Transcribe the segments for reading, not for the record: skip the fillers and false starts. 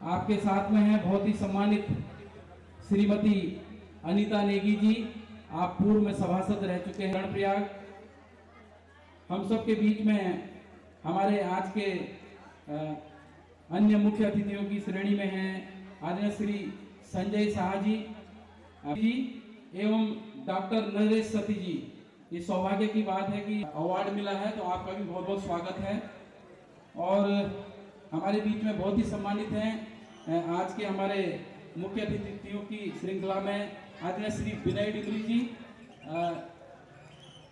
आपके साथ में हैं बहुत ही सम्मानित श्रीमती अनीता नेगी जी। आप पूर्व में सभासद रह चुके हैं कर्णप्रयाग। हम सब के बीच में हमारे आज के अन्य मुख्य अतिथियों की श्रेणी में हैं आदरणीय श्री संजय शाह जी एवं डॉक्टर नरेश सती जी। ये सौभाग्य की बात है कि अवार्ड मिला है, तो आपका भी बहुत बहुत स्वागत है। और हमारे बीच में बहुत ही सम्मानित हैं आज के हमारे मुख्य अतिथियों की श्रृंखला में आदरणीय श्री विनय डिमरी जी,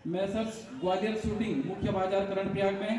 मैसर्स ग्वालियर शूटिंग मुख्य बाजार कर्णप्रयाग में।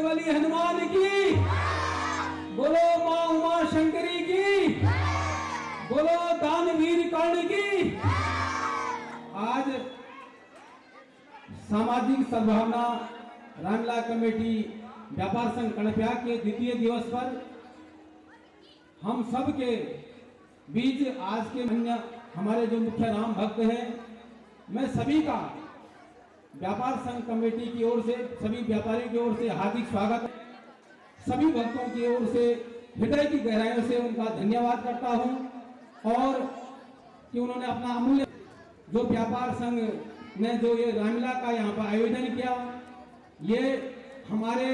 वाली हनुमान की बोलो, मां उमा शंकरी की बोलो, दानवीर कर्ण की। आज सामाजिक सद्भावना रामला कमेटी व्यापार संघ कर्णप्रयाग के द्वितीय दिवस पर हम सब के बीच आज के अन्य हमारे जो मुख्य राम भक्त हैं, मैं सभी का व्यापार संघ कमेटी की ओर से, सभी व्यापारियों की ओर से हार्दिक स्वागत, सभी भक्तों की ओर से हृदय की गहराइयों से उनका धन्यवाद करता हूं। और कि उन्होंने अपना अमूल्य जो व्यापार संघ ने जो ये रामलीला का यहाँ पर आयोजन किया, ये हमारे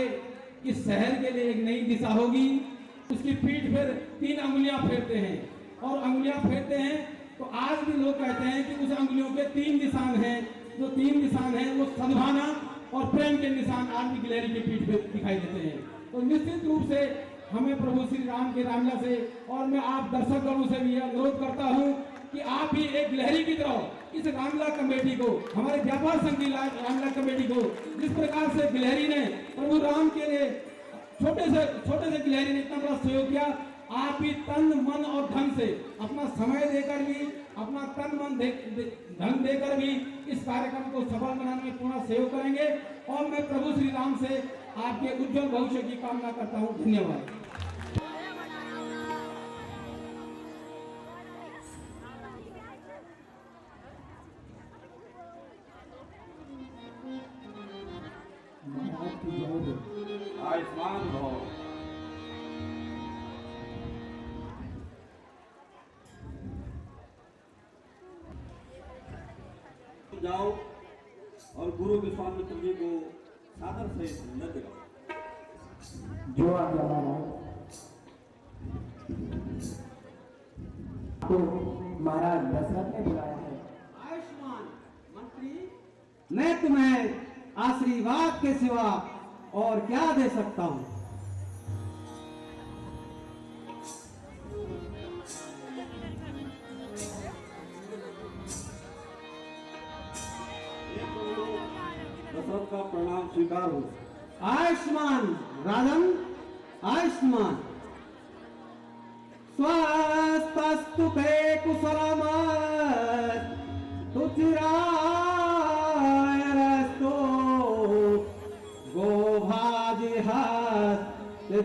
इस शहर के लिए एक नई दिशा होगी। उसकी पीठ पर 3 अंगुलियां फेरते हैं, और अंगुलियां फेरते हैं तो आज भी लोग कहते हैं कि उस अंगुलियों के 3 निशान हैं। जो 3 निशान हैं वो सद्भावना और प्रेम के निशान आज भी गिलहरी की पीठ पे दिखाई देते हैं। तो निश्चित रूप से हमें प्रभु श्री राम के रामलीला से, और मैं आप दर्शकगणों से भी अनुरोध करता हूं कि आप भी एक गिलहरी की तरह इस रामलीला कमेटी को, हमारे व्यापार संघ की रामलीला कमेटी को, जिस प्रकार से गिलहरी ने प्रभु राम के लिए छोटे से गिलहरी ने इतना बड़ा सहयोग किया, आप भी तन मन और धन से अपना समय देकर भी, अपना तन मन धन देकर भी इस कार्यक्रम को सफल बनाने में पूर्ण सहयोग करेंगे। और मैं प्रभु श्री राम से आपके उज्जवल भविष्य की कामना करता हूं। धन्यवाद। आयुष्मान भव। जाओ और गुरु विश्वामित्र जी को सादर से नमन करो। जो आज्ञा महाराज। तो महाराज दशरथ ने बुलाया है। आयुष्मान मंत्री, मैं तुम्हें आशीर्वाद के सिवा और क्या दे सकता हूं? दशरथ का प्रणाम स्वीकार हो। आयुष्मान राजन, आयुष्मान। स्वस्तस्तु ते कुशलमस्तु चिरायरस्तु गोभाजिहस्ते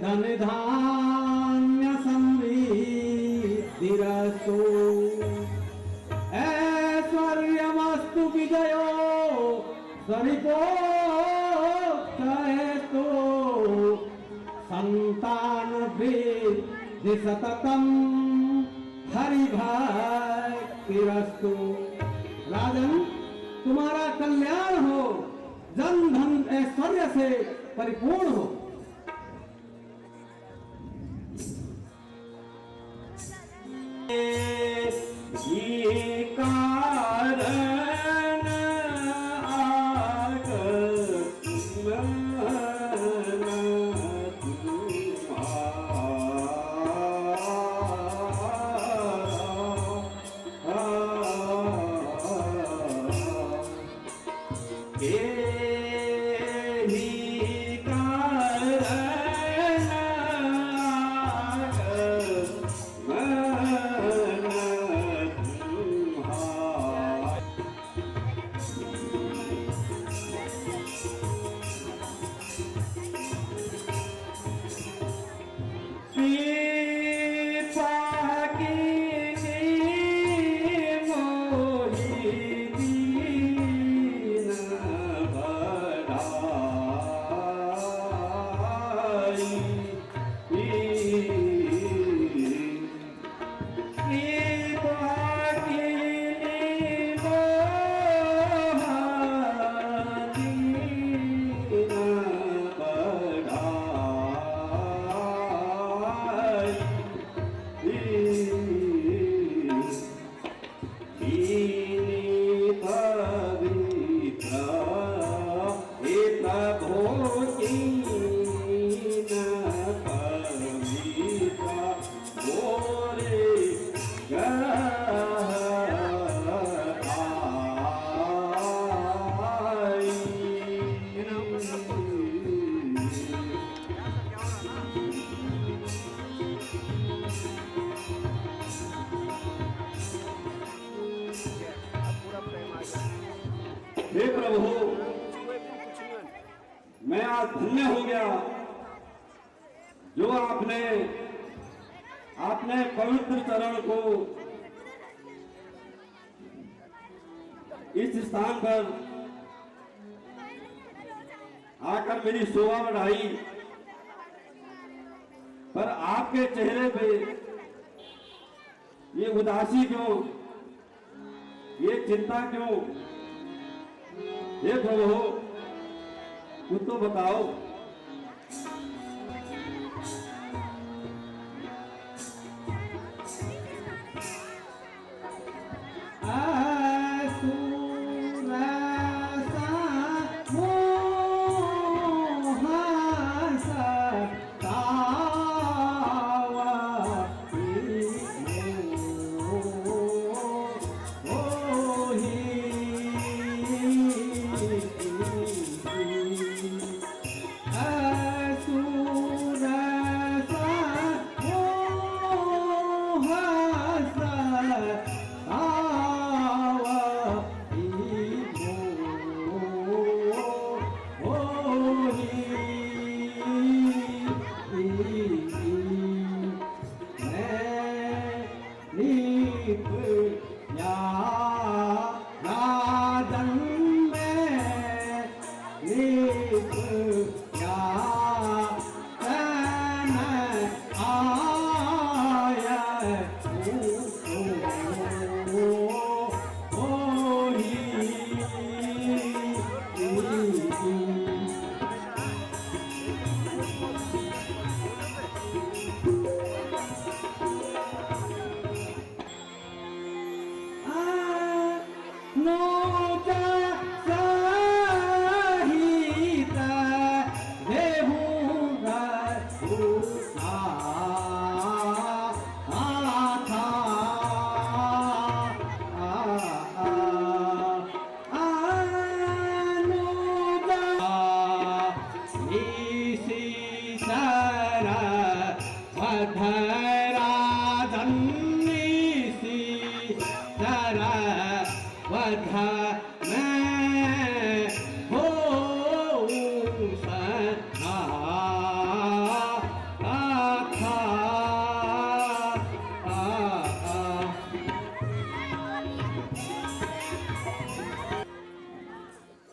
धन धान्य समृद्धिरस्तु ऐश्वर्यमस्तु विजयो सरिपोक्तयस्तु संतान वृद्धि सततम हरिभक्तिरस्तु। राजन, तुम्हारा कल्याण हो, जन धन ऐश्वर्य से परिपूर्ण हो। ये कारण आकर हे प्रभु, मैं आज धन्य हो गया जो आपने पवित्र चरण को इस स्थान पर आकर मेरी शोभा बढ़ाई। पर आपके चेहरे पे ये उदासी क्यों, ये चिंता क्यों? हे प्रभु, कुछ तो बताओ।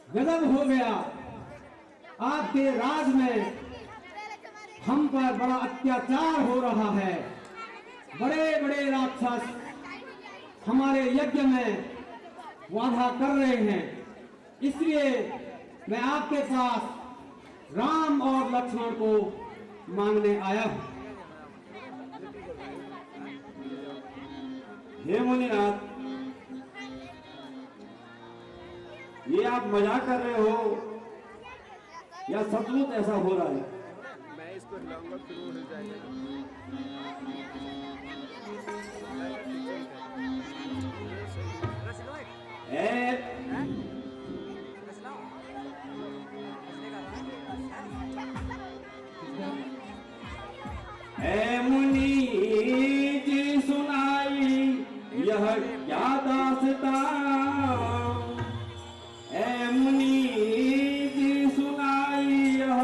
गजब हो गया। आपके राज में हम पर बड़ा अत्याचार हो रहा है। बड़े बड़े राक्षस हमारे यज्ञ में बाधा कर रहे हैं। इसलिए मैं आपके पास राम और लक्ष्मण को मांगने आया हूं। हे मुनिनाथ, ये आप मजाक कर रहे हो या सचमुच ऐसा हो रहा है? मैं इसको लाऊंगा फिर वो हो जाएगा। ए मुनि जी सुनाई यह क्या दास्तां, ए मुनि जी सुनाई यह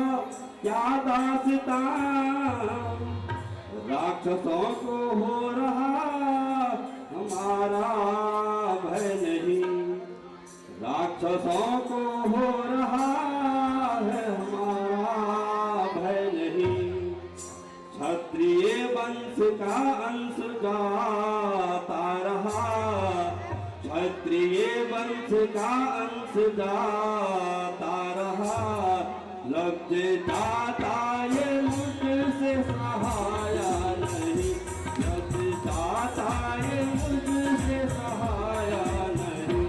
क्या दास्तां, राक्षसों को हो रहा हमारा भय नहीं, राक्षसों को हो रहा है हमारा भय नहीं, क्षत्रिय वंश का अंश जाता रहा, क्षत्रिय वंश का अंश जाता रहा, लग जाता ये मुझसे सहाया नहीं, लग जाता ये मुझसे सहाया नहीं।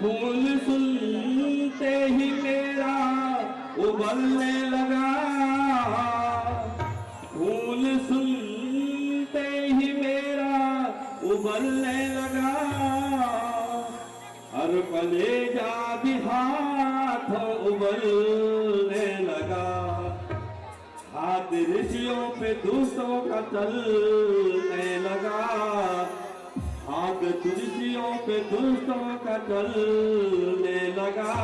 खून सुनते ही मेरा उबलने लगा, खून सुनते ही मेरा उबलने लगा, हर कलेजा भी हाथ उबलने लगा, हाथ ऋषियों पे दूसरों का चलने लगा, हाथ ऋषियों पे दूसरों का चलने लगा,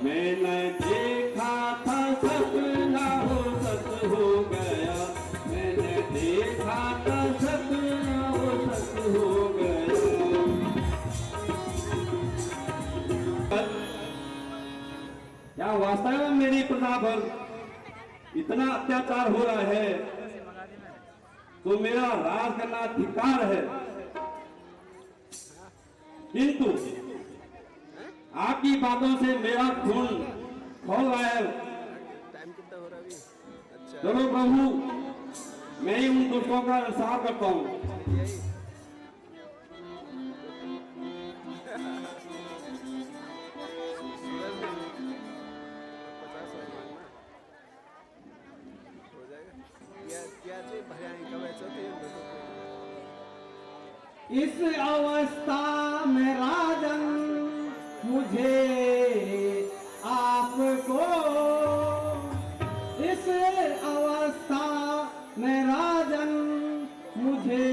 मैंने देखा था सपना हो सच हो गया, मैंने देखा था सपना हो सच हो गया। क्या वास्तव में मेरी प्रजा पर इतना अत्याचार हो रहा है तो मेरा राज करना धिक्कार है, किंतु आपकी बातों से मेरा खून खौल रहा है। टाइम कितना हो रहा है अभी? अच्छा, चलो प्रभु, मैं ही उन दुष्टों का इंसाफ करता हूँ। सूरज में 50 हो जाएगा। क्या चीज भरियाई का वैसा तो इस अवस्था में राजन मुझे आपको, इस अवस्था में राजन मुझे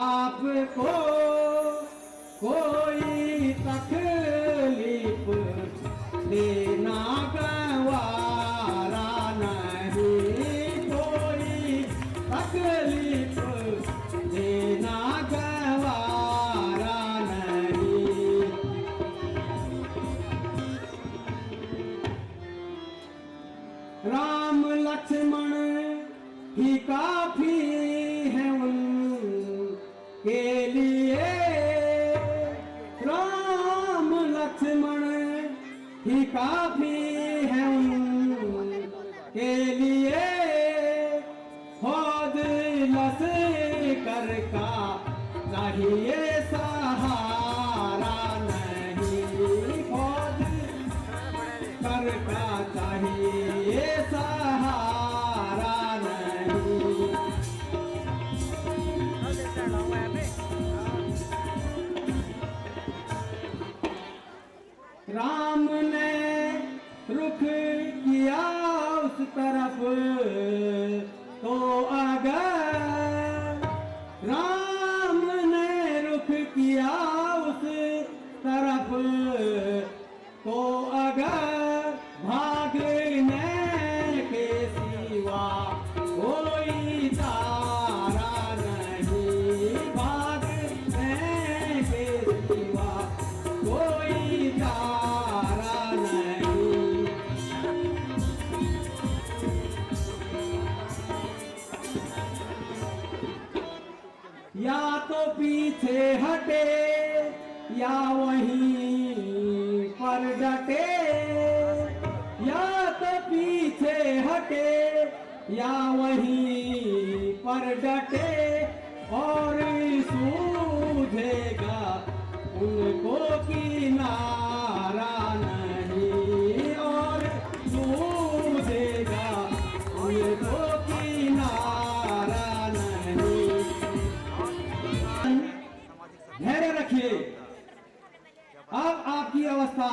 आपको कोई तकलीफ देना गवारा नहीं, कोई तकलीफ देना गवारा नहीं। राम लक्ष्मण ही काफी है उनके लिए, राम लक्ष्मण ही काफी है उनके लिए, फौज लश्कर का चाहिए सहारा नहीं, फौज कर का चाहिए सहारा नहीं। या तो पीछे हटे या वहीं पर डटे, या तो पीछे हटे या वहीं पर डटे, और सूझेगा उनको किनारा नहीं, और सूझेगा उनको किनारा नहीं। धैर्य रखिए, अब आपकी अवस्था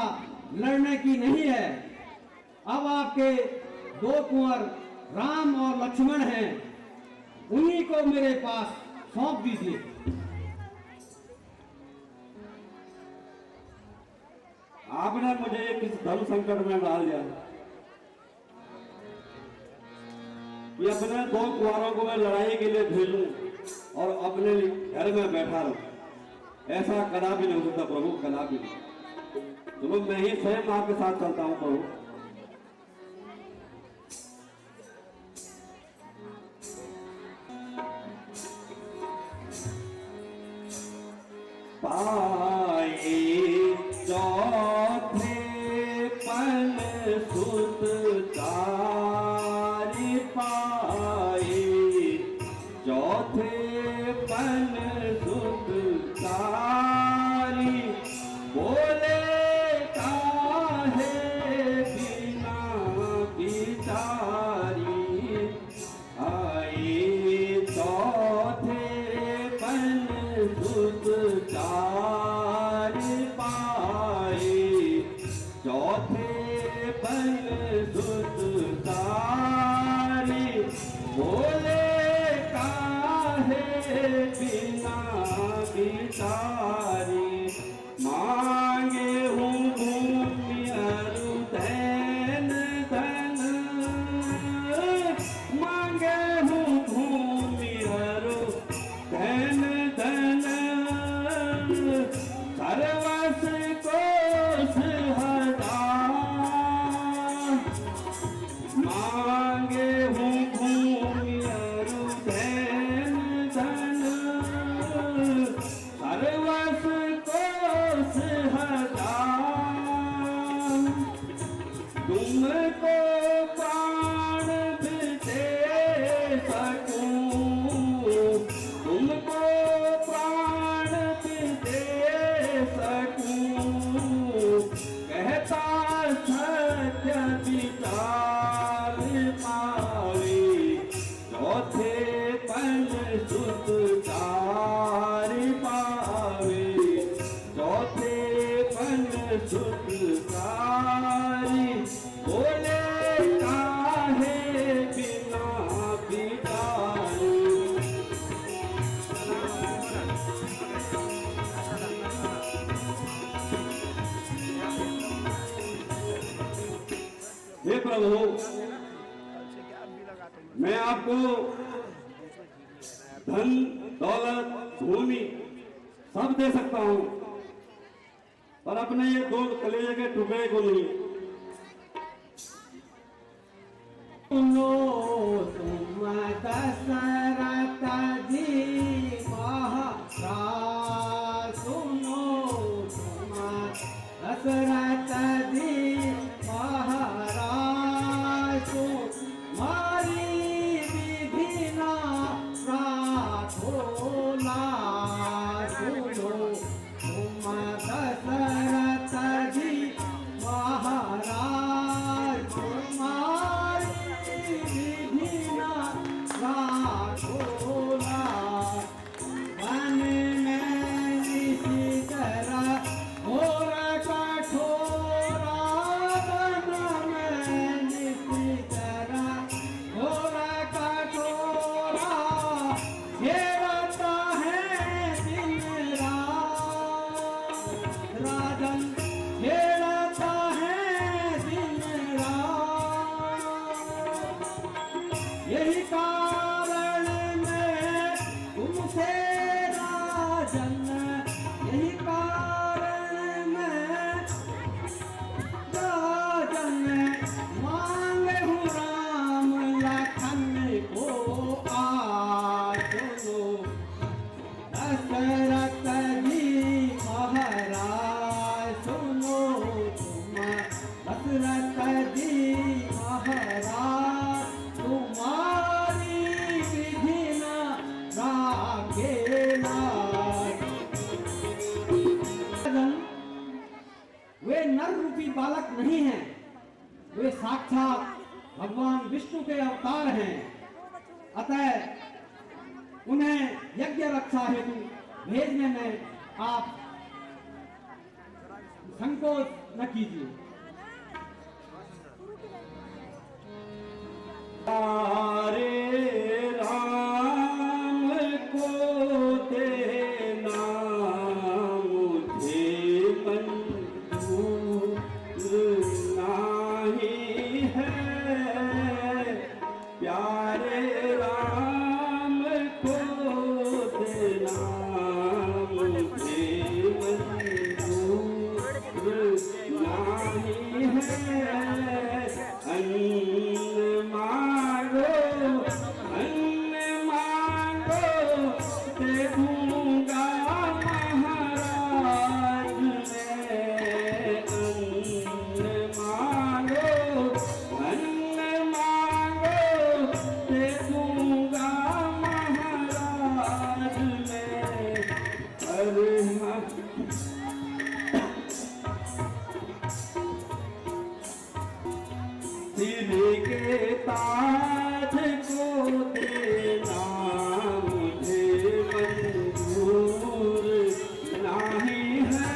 लड़ने की नहीं है। अब आपके दो कुंवर राम और लक्ष्मण हैं, उन्हीं को मेरे पास सौंप दीजिए। आपने मुझे किस धर्म संकट में डाल दिया कि अपने दो कुंवारों को मैं लड़ाई के लिए भेजूं और अपने घर में बैठा रहूं। ऐसा कदापि नहीं हो सकता प्रभु, कदापि नहीं। चलो मैं ही स्वयं आपके साथ चलता हूं प्रभु। पाए चौथे पन सुत तारी, पाए चौथे पन सुत तारी, बोले काहे बिना बिचारी, आए चौथे पन सुत तारी, पाए चौथे पन सुत तारी, बोले काहे बिना बिचारी, मांगे हूँ भूमि अरु धन धन, मांगे हूँ भूमि अरु धन धन, सर्वस कोष हजार, मांगे हूँ भूमि अरु धन धन, सर्वस कोष हजार, तुमको प्राण भी दे सकूं, तुमको प्राण भी दे सकूं, कहता सत्य विचार पावे, चौथे पन सुत तारी, पावे चौथे पन सुत तारी, बोले काहे बिना बिचारी। हे प्रभु, मैं आपको धन दौलत भूमि सब दे सकता हूं, पर अपने ये दो कलेजे के टुकड़े को नहीं। सुनो तुम दशरथ जी महाराज, सुनो तुम दशरथ जी महाराज, मारी विधि ना राखो लाज, सुनो तुम दशरथ जी महाराज, तुम्हारी विधि ना राखो लाज, वन में किसी तरह घोर कठोरा, वन में किसी तरह घोर कठोरा, घेरता है दिन रात, राजन घेरता है दिन रात, यही कारण मैं तुमसे राजन, यही कारण मैं राजन, मांगे हूँ राम लखन को आज, सुनो दशरथ जी महाराज सुनो तुम, दशरथ जी महाराज तुम्हारी विधि न राखेला। वे नर रूपी बालक नहीं हैं, वे साक्षात भगवान विष्णु के अवतार हैं। अतः उन्हें यज्ञ रक्षा हेतु भेजने में आप संकोच न कीजिए। तारे राम को देना मुझे मंजूर नहीं है, प्यारे राम को देना मुझे मंजूर नहीं है। अन्न मांगो दे दूंगा महाराज मैं। अन्न मांगो दे दूंगा महाराज मैं। अरे सिर के ताज को देना मुझे मंजूर नहीं है,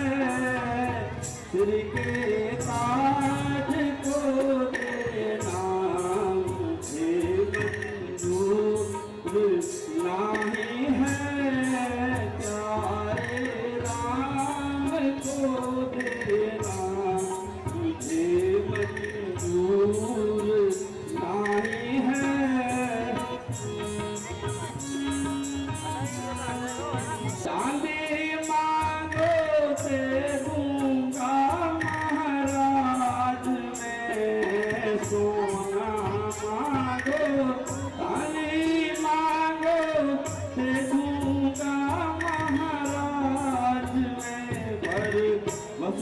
सिर के ताज को देना मुझे मंजूर नहीं है, प्यारे राम को देना मुझे मंजूर नहीं है। चांदी मांगो दे दूंगा महाराज मैं। सोना मांगो चांदी मांगो दे दूंगा महाराज मैं। पर बस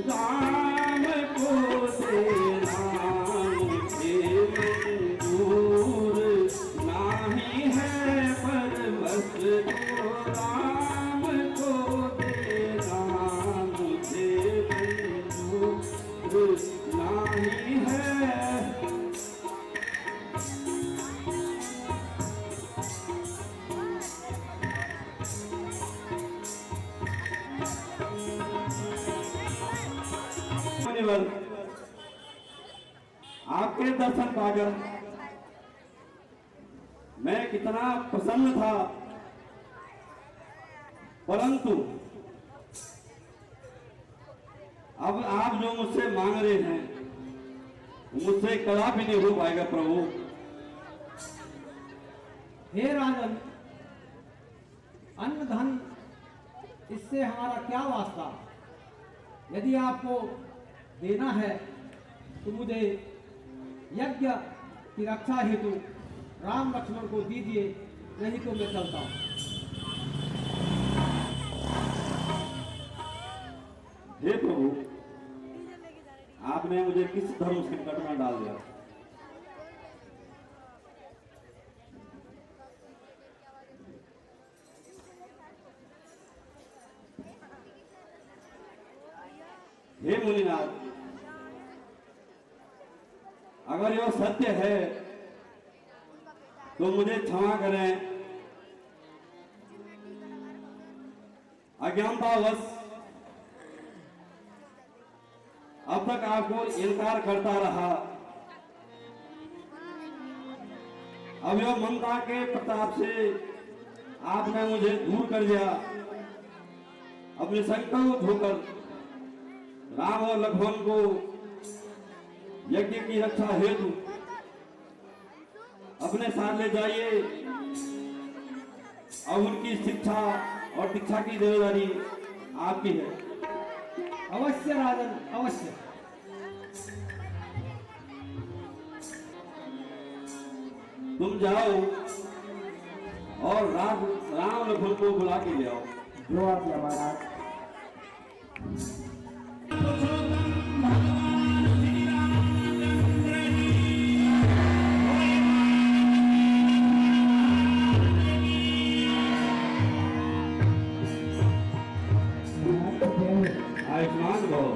राम को देना मुझे मंजूर नहीं है, पर बस राम को देना मुझे मंजूर नहीं है। आपके दर्शन पाकर मैं कितना प्रसन्न था, परंतु अब आप जो मुझसे मांग रहे हैं मुझसे कदापि नहीं हो पाएगा प्रभु। हे राजन, अन्न धन इससे हमारा क्या वास्ता। यदि आपको देना है तो मुझे यज्ञ की रक्षा हेतु राम लक्ष्मण को दीजिए, नहीं तो मैं चलता हूं। हे प्रभु, आपने मुझे किस धर्म संकट में डाल दिया। हे मुनिनाथ, अगर यह सत्य है तो मुझे क्षमा करें। अज्ञानतावश अब तक आपको इनकार करता रहा। अब यह ममता के प्रताप से आपने मुझे दूर कर दिया। अपने संकल्प होकर राम और लक्ष्मण को यज्ञ की रक्षा हेतु अपने साथ ले जाइए। अब उनकी शिक्षा और दीक्षा की जिम्मेदारी आपकी है। अवश्य राजन, अवश्य। तुम जाओ और राम उन खुद को बुला के ले आओ। जो आज्ञा महाराज। आयुष्मान भव।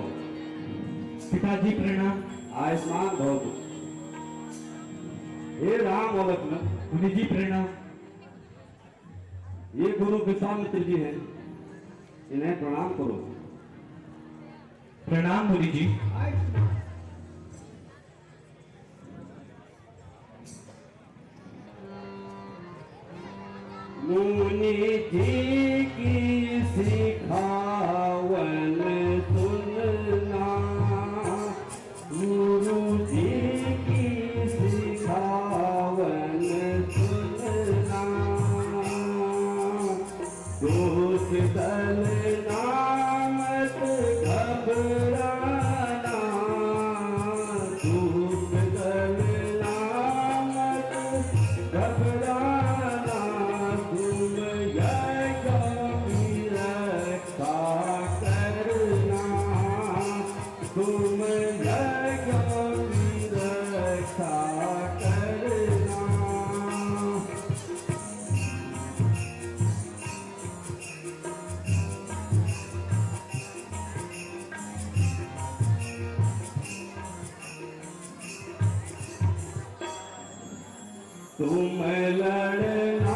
पिताजी प्रणाम। आयुष्मान भव। हे राम और लक्ष्मण, मुनि जी प्रणाम। ये गुरु विश्वामित्र जी हैं, इन्हें प्रणाम करो। प्रणाम मुनि जी। मुनि जी की सिखावन सुनना, गुरु जी की सिखावन सुनना, दोष दलना मत घबराना, दोष दलना मत घबराना, तुम यज्ञ की रक्षा करना, तुम यज्ञ की रक्षा करना। तुम लड़ना